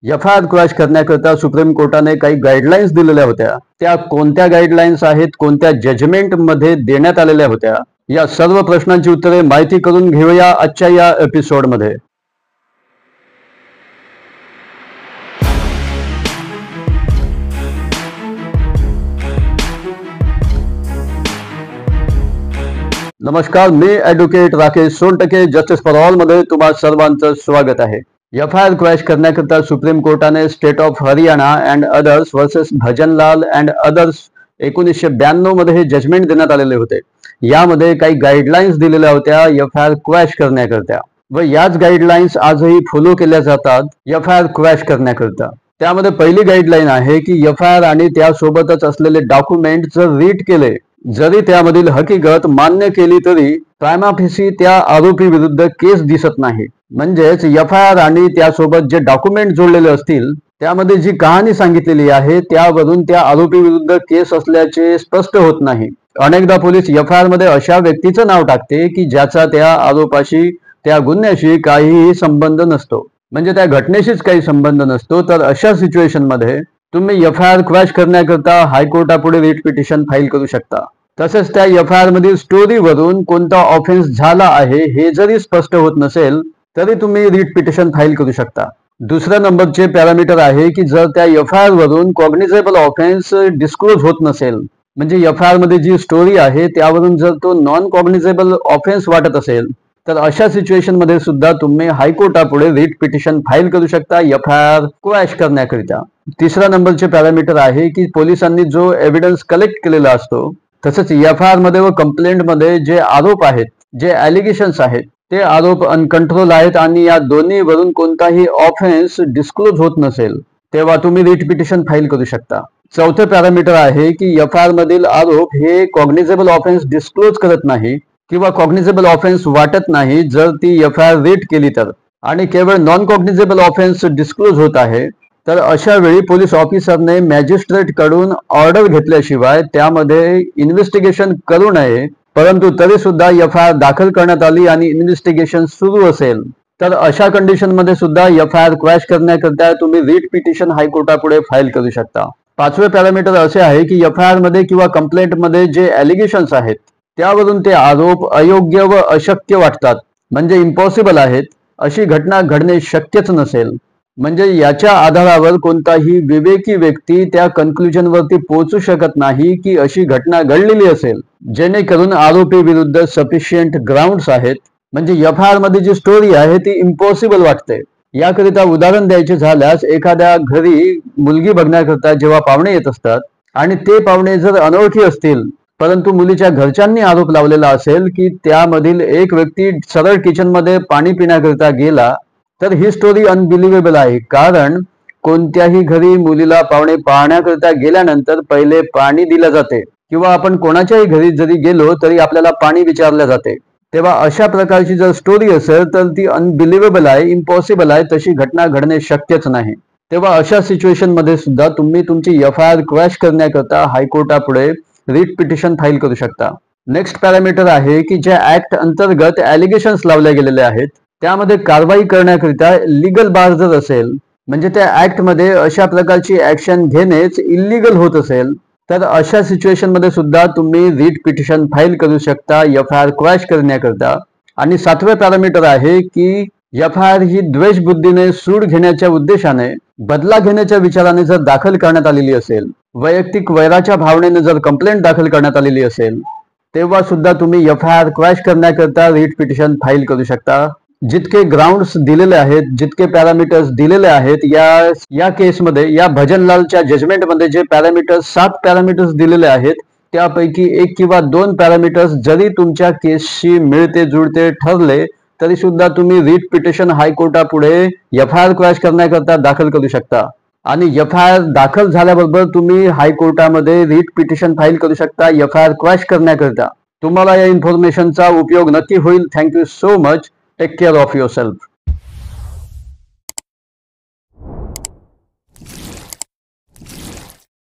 FIR quash करण्याकरता supreme कोर्टाने काही गाईडलाईन्स दिलेल्या होत्या. त्या कोणत्या गाईडलाईन्स आहेत, कोणत्या जजमेंट मध्ये देण्यात आलेल्या होत्या, या सर्व प्रश्नांची उत्तरे माहिती करून घेऊया आजच्या या एपिसोडमध्ये. नमस्कार, मी advocate Rakesh Sontakke, justice for all मध्ये तुम्हा सर्वांचं स्वागत आहे. एफ-आय-आर क्रॅश करण्याकरता सुप्रीम कोर्टाने state of Haryana and others versus Bhajanlal and others 1992 मध्ये हे जजमेंट देण्यात आलेले होते. यामध्ये काही गाईडलाईन्स दिलेल्या होत्या एफ-आय-आर क्रॅश करण्याकरता, व याच गाईडलाईन्स आजही फॉलो केल्या जातात एफ-आय-आर क्रॅश करण्याकरता. त्यामध्ये पहिली गाईडलाईन आहे की एफ-आय-आर आणि त्यासोबतच असलेले डॉक्युमेंट जर रीड केले, जरी त्यामधील हकीकत मान्य केली तरी प्रायमा फेसी त्या आरोपी विरुद्ध केस दिसत नाही. म्हणजेच एफ-आय-आर आणि त्यासोबत जे डॉक्युमेंट जोडलेले असतील त्यामध्ये जी कहाणी सांगितलेली आहे त्यावरून त्या आरोपी विरुद्ध केस असल्याचे स्पष्ट होत नाही. अनेकदा पोलीस एफ-आय-आर मध्ये अशा व्यक्तीचं नाव टाकते की ज्याचा त्या आरोपाशी, त्या गुन्ह्याशी काहीही संबंध नसतो, म्हणजे त्या घटनेशीच काही संबंध नसतो. तर अशा सिच्युएशन मध्ये तुम्ही एफ-आय-आर क्रॅश करण्याकरता हायकोर्टापुढे रिट पिटिशन फाईल करू शकता. तसेच त्या एफ-आय-आर मधील स्टोरीवरून कोणता ऑफेन्स झाला आहे हे जरी स्पष्ट होत नसेल तरी तुम्ही रिट पिटिशन फाईल करू शकता. दुसऱ्या नंबरचे पॅरामीटर आहे की जर त्या एफ-आय-आर वरून कॉग्निझेबल ऑफेन्स डिस्क्लोज होत नसेल, म्हणजे एफ-आय-आर मध्ये जी स्टोरी आहे त्यावरून जर तो नॉन कॉग्निझेबल ऑफेन्स वाटत असेल तर अशा सिच्युएशन मध्ये सुद्धा तुम्ही हायकोर्टापुढे रिट पिटिशन फाईल करू शकता एफ-आय-आर क्रॅश करण्याकरिता. तिसऱ्या नंबरचे पॅरामीटर आहे की पोलिसांनी जो एव्हिडन्स कलेक्ट केलेला असतो, तसंच एफ-आय-आर मध्ये व कंप्लेंट मध्ये जे आरोप आहेत, जे ॲलिगेशन्स आहेत, ते आरोप अनकंट्रोल आहेत आणि या दोन्ही वरून कोणताही ऑफेन्स डिस्क्लोज होत नसेल तेव्हा तुम्ही रिट पिटिशन फाईल करू शकता. चौथे पॅरामीटर आहे की एफ-आय-आर मधील आरोप हे कॉग्निझेबल ऑफेन्स डिस्क्लोज करत नाही किंवा कॉग्निझेबल ऑफेन्स वाटत नाही जर ती एफ-आय-आर रीड केली तर, आणि केवळ नॉन कॉग्निझेबल ऑफेन्स डिस्क्लोज होत आहे तर अशा वेळी पोलीस ऑफिसरने मॅजिस्ट्रेट कडून ऑर्डर घेतल्याशिवाय त्यामध्ये इन्व्हेस्टिगेशन करू नये. परंतु तरी सुद्धा एफ-आय-आर दाखल करण्यात आली आणि इन्व्हेस्टिगेशन सुरू असेल तर अशा कंडिशन मध्ये सुद्धा एफ-आय-आर क्रॅश करण्याकरता तुम्ही रिट पिटिशन हायकोर्टापुढे फाईल करू शकता. पाचवे पॅरामीटर असे आहे की एफ-आय-आर मध्ये किंवा कंप्लेंट मध्ये जे ॲलिगेशन्स आहेत त्यावरून ते आरोप अयोग्य व अशक्य वाटतात, म्हणजे इम्पॉसिबल आहेत, अशी घटना घडणे शक्यच नसेल, म्हणजे याच्या आधारावर कोणताही विवेकी व्यक्ती त्या कन्क्लुजन वरती पोहोचू शकत नाही की अशी घटना घडलेली असेल जेणेकरून आरोपी विरुद्ध सफिशियंट ग्राउंड्स आहेत. म्हणजे एफ-आय-आर मध्ये जी स्टोरी आहे ती इम्पॉसिबल वाटते. याकरिता उदाहरण द्यायचे झाल्यास, एखाद्या घरी मुलगी बघण्याकरता जेव्हा पाहुणे येत असतात आणि ते पाहुणे जर अनोळखी असतील परंतु मुलीच्या घरच्यांनी आरोप लावलेला असेल की त्यामधील एक व्यक्ती सरळ किचन मध्ये पाणी पिण्याकरिता गेला, तर ही स्टोरी अनबिलिव्हेबल आहे. कारण कोणत्याही घरी मुलीला पाहुणे पाहण्याकरिता गेल्यानंतर पहिले पाणी दिले जाते किंवा आपण कोणाच्याही घरी जरी गेलो तरी आपल्याला पाणी विचारले जाते. तेव्हा अशा प्रकारची जर स्टोरी असेल तर ती अनबिलिव्हेबल आहे, इम्पॉसिबल आहे, तशी घटना घडणे शक्यच नाही. तेव्हा अशा सिच्युएशन मध्ये सुद्धा तुम्ही तुमची एफ-आय-आर क्रॅश करण्याकरता हायकोर्टापुढे रिट पिटिशन फाईल करू शकता. नेक्स्ट पॅरामीटर आहे की ज्या ऍक्ट अंतर्गत ॲलिगेशन्स लावले गेलेले आहेत त्यामध्ये कारवाई करण्याकरिता लीगल बार जर असेल, म्हणजे त्या ऍक्ट मध्ये अशा प्रकारची ऍक्शन घेणेच इल्लीगल होत असेल तर अशा सिच्युएशन मध्ये सुद्धा तुम्ही रिट पिटिशन फाईल करू शकता एफ-आय-आर क्रॅश करण्याकरता. आणि सातवे पॅरामीटर आहे की एफ-आय-आर ही द्वेषबुद्धीने सूड घेण्याच्या उद्देशाने, बदला घेण्याच्या विचाराने जर दाखल करण्यात आलेली असेल, वैयक्तिक वैराच्या भावनेने जर कंप्लेंट दाखल करण्यात आलेली असेल तेव्हा सुद्धा तुम्ही एफ-आय-आर क्रॅश करण्याकरता रिट पिटिशन फाईल करू शकता. जितके ग्राउंड्स दिलेले आहेत, जितके पॅरामीटर्स दिलेले आहेत या केसमध्ये, या भजनलालच्या जजमेंटमध्ये जे पॅरामीटर्स 7 पॅरामीटर्स दिलेले आहेत त्यापैकी 1 किंवा 2 पॅरामीटर्स जरी तुमच्या केसशी मिळते जुळते ठरले तरी सुद्धा तुम्ही रिट पिटिशन हायकोर्टापुढे एफ-आय-आर क्रॅश करण्याकरता दाखल करू शकता. आणि एफ-आय-आर दाखल झाल्याबरोबर तुम्ही हायकोर्टामध्ये रिट पिटिशन फाईल करू शकता एफ-आय-आर क्रॅश करण्याकरता. तुम्हाला या इन्फॉर्मेशनचा उपयोग नक्की होईल. Thank you so much. Take care of yourself.